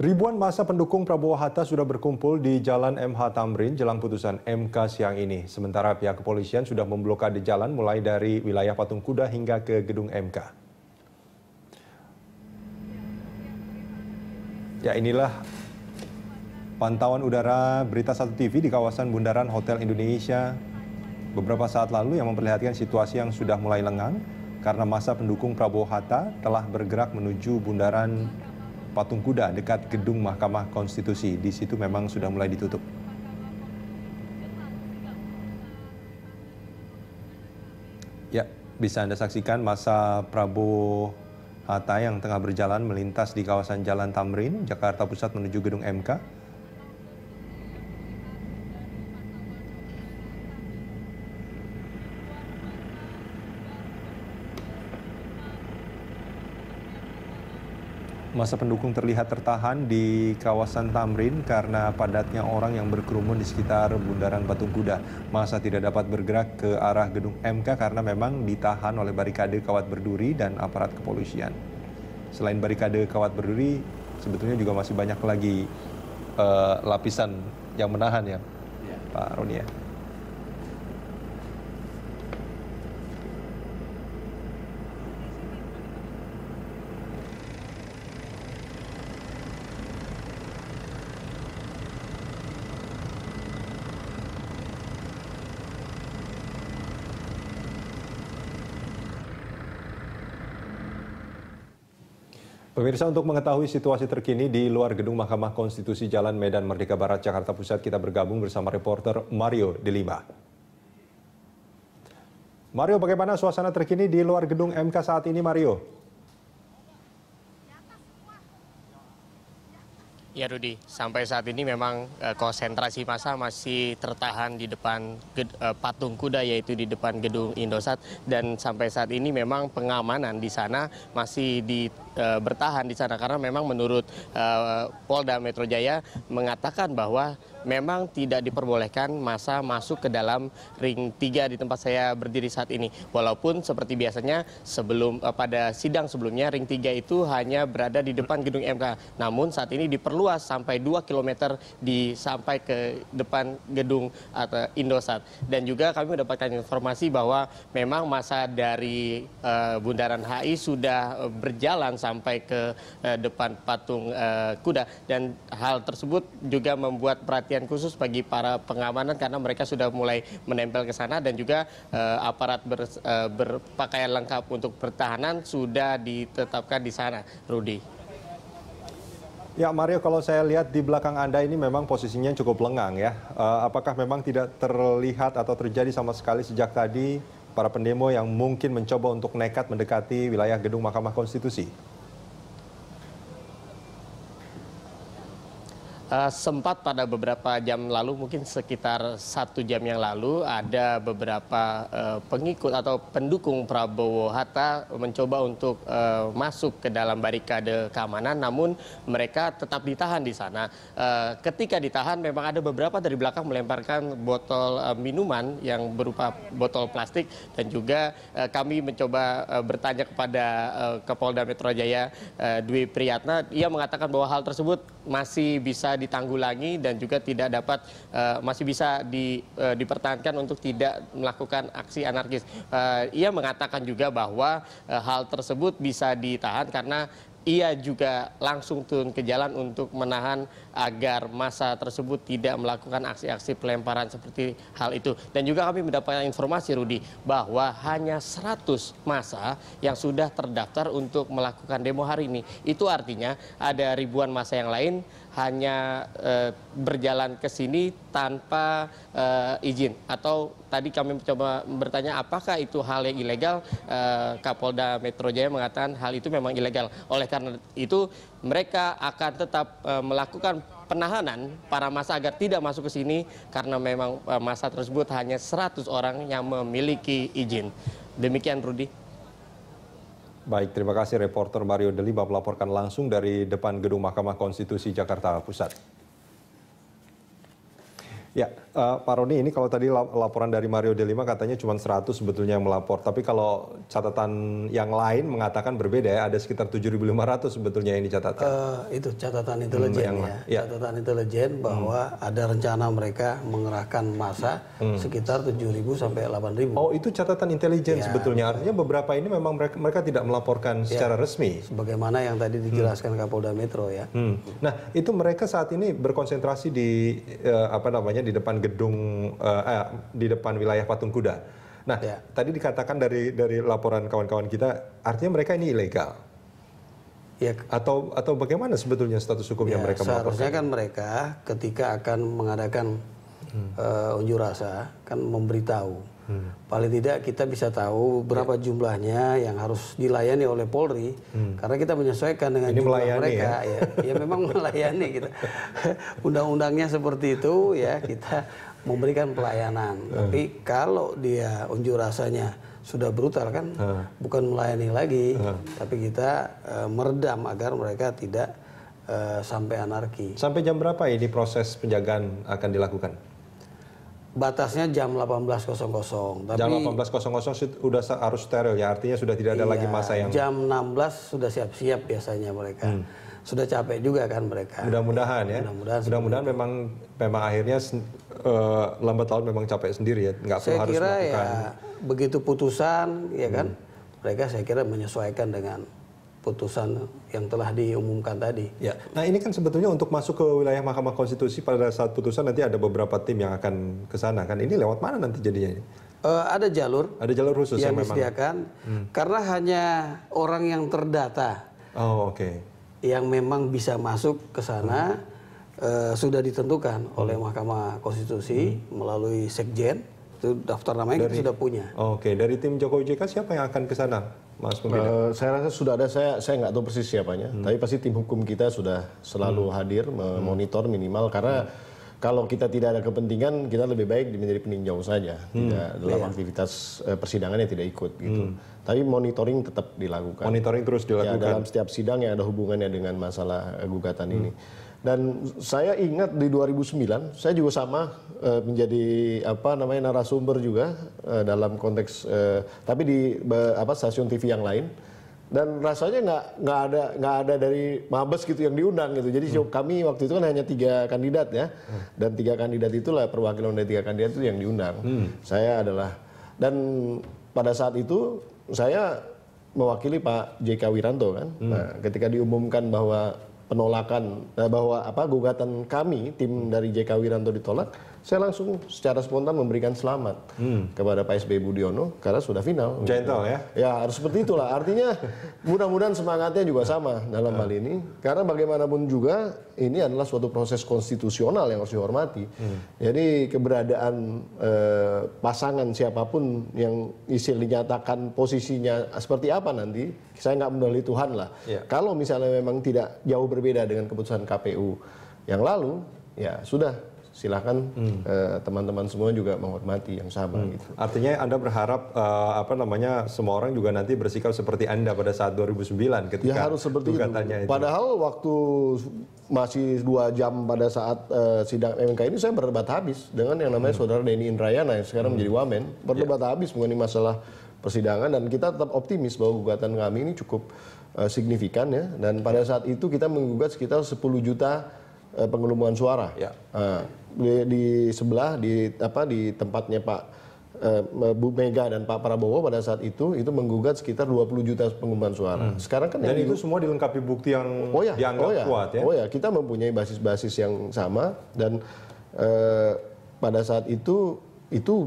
Ribuan massa pendukung Prabowo Hatta sudah berkumpul di Jalan MH Tamrin jelang putusan MK siang ini. Sementara pihak kepolisian sudah memblokade jalan mulai dari wilayah Patung Kuda hingga ke gedung MK. Ya, inilah pantauan udara Berita 1 TV di kawasan Bundaran Hotel Indonesia beberapa saat lalu yang memperlihatkan situasi yang sudah mulai lengang karena massa pendukung Prabowo Hatta telah bergerak menuju Bundaran Patung Kuda dekat gedung Mahkamah Konstitusi. Di situ memang sudah mulai ditutup. Ya, bisa Anda saksikan massa Prabowo Hatta yang tengah berjalan melintas di kawasan Jalan Tamrin, Jakarta Pusat menuju gedung MK. Massa pendukung terlihat tertahan di kawasan Tamrin karena padatnya orang yang berkerumun di sekitar Bundaran Patung Kuda. Massa tidak dapat bergerak ke arah gedung MK karena memang ditahan oleh barikade kawat berduri dan aparat kepolisian. Selain barikade kawat berduri, sebetulnya juga masih banyak lagi lapisan yang menahan ya, Pak Roni ya. Pemirsa, untuk mengetahui situasi terkini di luar gedung Mahkamah Konstitusi Jalan Medan Merdeka Barat, Jakarta Pusat, kita bergabung bersama reporter Mario de Lima. Mario, bagaimana suasana terkini di luar gedung MK saat ini, Mario? Ya Rudi, sampai saat ini memang konsentrasi massa masih tertahan di depan Patung Kuda, yaitu di depan gedung Indosat, dan sampai saat ini memang pengamanan di sana masih bertahan di sana karena memang menurut Polda Metro Jaya mengatakan bahwa memang tidak diperbolehkan massa masuk ke dalam ring 3 di tempat saya berdiri saat ini. Walaupun seperti biasanya pada sidang sebelumnya ring 3 itu hanya berada di depan gedung MK. Namun saat ini diperluas sampai 2 km sampai ke depan gedung atau Indosat. Dan juga kami mendapatkan informasi bahwa memang massa dari Bundaran HI sudah berjalan sampai ke depan Patung Kuda, dan hal tersebut juga membuat perhatian khusus bagi para pengamanan karena mereka sudah mulai menempel ke sana, dan juga aparat berpakaian lengkap untuk pertahanan sudah ditetapkan di sana, Rudi. Ya, Mario, kalau saya lihat di belakang Anda ini memang posisinya cukup lengang ya. Apakah memang tidak terlihat atau terjadi sama sekali sejak tadi para pendemo yang mungkin mencoba untuk nekat mendekati wilayah gedung Mahkamah Konstitusi? Sempat pada beberapa jam lalu, mungkin sekitar 1 jam yang lalu, ada beberapa pengikut atau pendukung Prabowo Hatta mencoba untuk masuk ke dalam barikade keamanan, namun mereka tetap ditahan di sana. Ketika ditahan, memang ada beberapa dari belakang melemparkan botol minuman yang berupa botol plastik, dan juga kami mencoba bertanya kepada Kapolda Metro Jaya Dwi Priyatna. Ia mengatakan bahwa hal tersebut masih bisa ditanggulangi dan juga tidak dapat masih bisa dipertahankan untuk tidak melakukan aksi anarkis. Ia mengatakan juga bahwa hal tersebut bisa ditahan karena ia juga langsung turun ke jalan untuk menahan agar massa tersebut tidak melakukan aksi-aksi pelemparan seperti hal itu. Dan juga kami mendapatkan informasi, Rudi, bahwa hanya 100 massa yang sudah terdaftar untuk melakukan demo hari ini. Itu artinya ada ribuan massa yang lain hanya berjalan ke sini tanpa izin. Atau tadi kami mencoba bertanya apakah itu hal yang ilegal. Kapolda Metro Jaya mengatakan hal itu memang ilegal. Oleh karena itu mereka akan tetap melakukan penahanan para massa agar tidak masuk ke sini karena memang massa tersebut hanya 100 orang yang memiliki izin. Demikian, Rudi. Baik, terima kasih reporter Mario de Lima melaporkan langsung dari depan gedung Mahkamah Konstitusi Jakarta Pusat. Ya, Pak Roni, ini kalau tadi laporan dari Mario De Lima katanya cuma 100 sebetulnya yang melapor. Tapi kalau catatan yang lain mengatakan berbeda ya, ada sekitar 7.500 sebetulnya yang dicatatkan. Itu catatan intelijen ya. Catatan intelijen bahwa ada rencana mereka mengerahkan massa sekitar 7.000 sampai 8.000. Oh, itu catatan intelijen sebetulnya. Artinya beberapa ini memang mereka tidak melaporkan secara resmi. Sebagaimana yang tadi dijelaskan Kapolda Metro ya. Nah, itu mereka saat ini berkonsentrasi di di depan gedung di depan wilayah Patung Kuda. Nah, tadi dikatakan dari laporan kawan-kawan kita, artinya mereka ini ilegal. Ya. Atau bagaimana sebetulnya status hukumnya mereka melaporkan? Seharusnya kan mereka ketika akan mengadakan unjuk rasa kan memberitahu. Paling tidak kita bisa tahu berapa jumlahnya yang harus dilayani oleh Polri, karena kita menyesuaikan dengan jumlah mereka. Ya memang melayani kita. Undang-undangnya seperti itu ya, kita memberikan pelayanan. Tapi kalau dia unjuk rasanya sudah brutal kan, bukan melayani lagi, tapi kita meredam agar mereka tidak sampai anarki. Sampai jam berapa ini proses penjagaan akan dilakukan? Batasnya jam 18.00. Jam 18.00 sudah harus steril ya, artinya sudah tidak ada lagi masa yang... Jam 16 sudah siap-siap biasanya mereka. Sudah capek juga kan mereka. Mudah-mudahan ya. Mudah-mudahan memang akhirnya lambat laun memang capek sendiri ya, nggak perlu harus melakukan. Saya kira ya begitu putusan ya kan, mereka saya kira menyesuaikan dengan putusan yang telah diumumkan tadi. Ya. Nah, ini kan sebetulnya untuk masuk ke wilayah Mahkamah Konstitusi pada saat putusan nanti ada beberapa tim yang akan ke sana kan. Ini lewat mana nanti jadinya ini? Ada jalur khusus yang disediakan karena hanya orang yang terdata. Yang memang bisa masuk ke sana sudah ditentukan oleh Mahkamah Konstitusi melalui Sekjen. Itu daftar namanya kita sudah punya. Dari tim Jokowi JK siapa yang akan ke sana? Mas saya rasa sudah ada, saya nggak tahu persis siapanya, tapi pasti tim hukum kita sudah selalu hadir memonitor minimal, karena kalau kita tidak ada kepentingan, kita lebih baik menjadi peninjau saja, tidak dalam aktivitas persidangannya tidak ikut gitu. Tapi monitoring tetap dilakukan. Monitoring terus dilakukan. Ya, dalam setiap sidang yang ada hubungannya dengan masalah gugatan ini. Dan saya ingat di 2009, saya juga sama menjadi narasumber juga dalam konteks tapi di stasiun TV yang lain. Dan rasanya nggak ada dari Mabes gitu yang diundang gitu. Jadi kami waktu itu kan hanya 3 kandidat ya, dan 3 kandidat itulah perwakilan dari 3 kandidat itu yang diundang. Saya adalah, dan pada saat itu saya mewakili Pak JK Wiranto kan. Nah, ketika diumumkan bahwa penolakan gugatan kami tim dari JK Wiranto ditolak, saya langsung secara spontan memberikan selamat kepada Pak SBY Budiono karena sudah final. Gentle ya? Ya harus seperti itulah. Artinya mudah-mudahan semangatnya juga sama dalam hal ini, karena bagaimanapun juga ini adalah suatu proses konstitusional yang harus dihormati. Jadi keberadaan pasangan siapapun yang dinyatakan posisinya seperti apa nanti, saya nggak mendahului Tuhan lah. Kalau misalnya memang tidak jauh berbeda dengan keputusan KPU yang lalu, ya sudah. Silahkan teman-teman semua juga menghormati yang sama gitu. Artinya Anda berharap semua orang juga nanti bersikap seperti Anda pada saat 2009 ketika ya harus seperti itu. Padahal waktu masih 2 jam pada saat sidang MK ini saya berdebat habis dengan yang namanya Saudara Denny Indrayana yang sekarang menjadi Wamen, berdebat habis mengenai masalah persidangan, dan kita tetap optimis bahwa gugatan kami ini cukup signifikan ya, dan pada saat itu kita menggugat sekitar 10 juta penggelembungan suara. Di sebelah di tempatnya Pak Bu Mega dan Pak Prabowo pada saat itu menggugat sekitar 20 juta penggelembungan suara. Sekarang kan dan itu semua dilengkapi bukti yang dianggap kuat ya. Kita mempunyai basis-basis yang sama, dan pada saat itu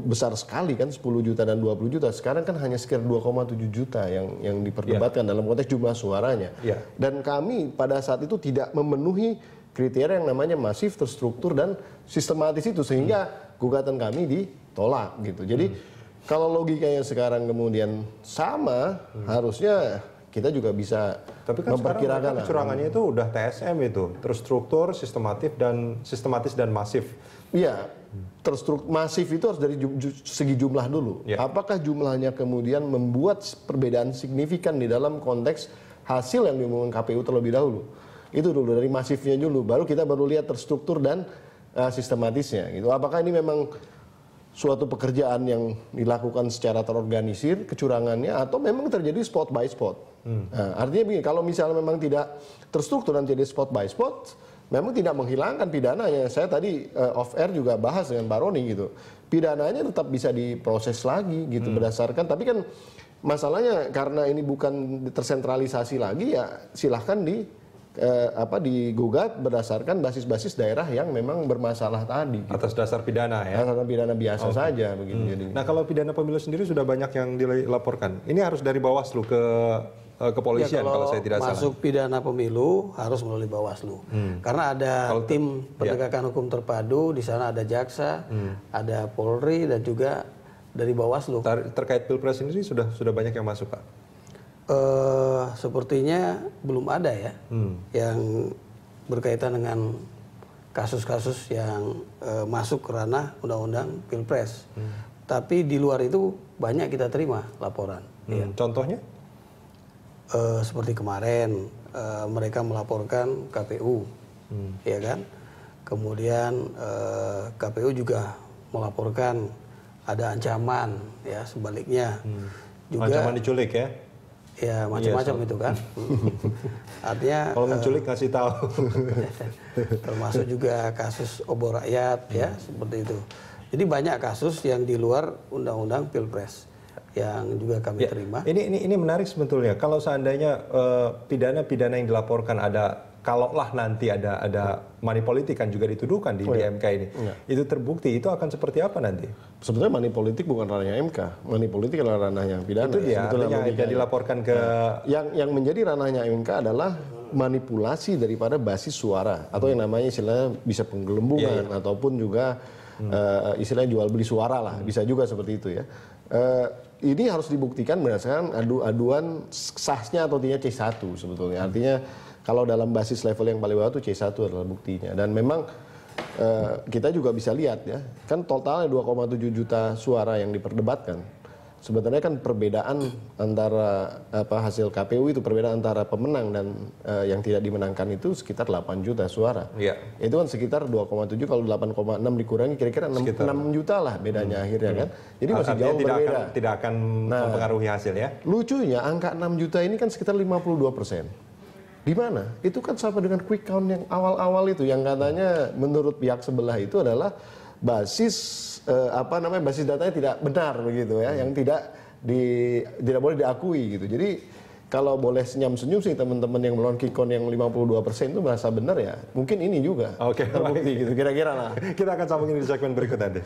besar sekali kan, 10 juta dan 20 juta. Sekarang kan hanya sekitar 2,7 juta yang diperdebatkan dalam konteks jumlah suaranya. Dan kami pada saat itu tidak memenuhi kriteria yang namanya masif, terstruktur, dan sistematis itu, sehingga gugatan kami ditolak gitu. Jadi kalau logikanya sekarang kemudian sama, harusnya kita juga bisa memperkirakan. Kecurangannya itu udah TSM itu, terstruktur, sistematis dan masif. Iya, terstruktur masif itu harus dari segi jumlah dulu. Apakah jumlahnya kemudian membuat perbedaan signifikan di dalam konteks hasil yang diumumkan KPU terlebih dahulu? Itu dulu, dari masifnya dulu, baru kita lihat terstruktur dan sistematisnya gitu. Apakah ini memang suatu pekerjaan yang dilakukan secara terorganisir kecurangannya atau memang terjadi spot by spot. Nah, artinya begini, kalau misalnya memang tidak terstruktur dan jadi spot by spot, memang tidak menghilangkan pidananya. Saya tadi off air juga bahas dengan Pak Roni gitu. Pidananya tetap bisa diproses lagi gitu berdasarkan, tapi kan masalahnya karena ini bukan tersentralisasi lagi, ya silahkan digugat berdasarkan basis-basis daerah yang memang bermasalah tadi. Gitu. Atas dasar pidana ya? Atas dasar pidana biasa saja begitu. Jadi. Nah kalau pidana pemilu sendiri sudah banyak yang dilaporkan. Ini harus dari Bawaslu ke kepolisian ya, kalau saya tidak salah. Masuk pidana pemilu harus melalui Bawaslu. Karena ada tim penegakan hukum terpadu, di sana ada jaksa, ada Polri dan juga dari Bawaslu. Terkait Pilpres ini sudah banyak yang masuk, Pak? Sepertinya belum ada ya yang berkaitan dengan kasus-kasus yang masuk ke ranah undang-undang Pilpres. Tapi di luar itu banyak kita terima laporan. Ya. Contohnya? Seperti kemarin mereka melaporkan KPU, ya kan? Kemudian KPU juga melaporkan ada ancaman, ya sebaliknya. Juga ancaman diculik ya? Ya macam-macam itu kan. Artinya kalau menculik kasih tahu. Termasuk juga kasus obor rakyat ya seperti itu. Jadi banyak kasus yang di luar undang-undang Pilpres yang juga kami terima. Ini menarik sebetulnya. Kalau seandainya pidana-pidana yang dilaporkan kalaulah nanti ada money politik kan juga dituduhkan di MK ini. Itu terbukti, itu akan seperti apa nanti? Sebetulnya money politik bukan ranahnya MK. Money politik adalah ranahnya pidana. Itu dia, artinya dilaporkan ke... Yang menjadi ranahnya MK adalah manipulasi daripada basis suara. Atau yang namanya istilahnya bisa penggelembungan ataupun juga istilahnya jual beli suara lah. Bisa juga seperti itu ya. Ini harus dibuktikan berdasarkan aduan sahnya atau tidaknya C1 sebetulnya. Artinya kalau dalam basis level yang paling bawah itu C1 adalah buktinya. Dan memang kita juga bisa lihat ya, kan totalnya 2,7 juta suara yang diperdebatkan. Sebenarnya kan perbedaan antara hasil KPU itu perbedaan antara pemenang dan yang tidak dimenangkan itu sekitar 8 juta suara. Itu kan sekitar 2,7 kalau 8,6 dikurangi kira-kira 6 juta lah bedanya akhirnya kan. Jadi masih jauh berbeda. Tidak akan mempengaruhi hasil ya. Lucunya angka 6 juta ini kan sekitar 52%. Di mana? Itu kan sama dengan quick count yang awal-awal itu yang katanya menurut pihak sebelah itu adalah basis basis datanya tidak benar begitu ya, yang tidak boleh diakui gitu. Jadi kalau boleh senyum-senyum sih teman-teman yang melawan quick count yang 52% itu merasa benar ya. Mungkin ini juga. Oke, terbukti gitu kira-kira lah. Kita akan sambungin di segmen berikut nanti.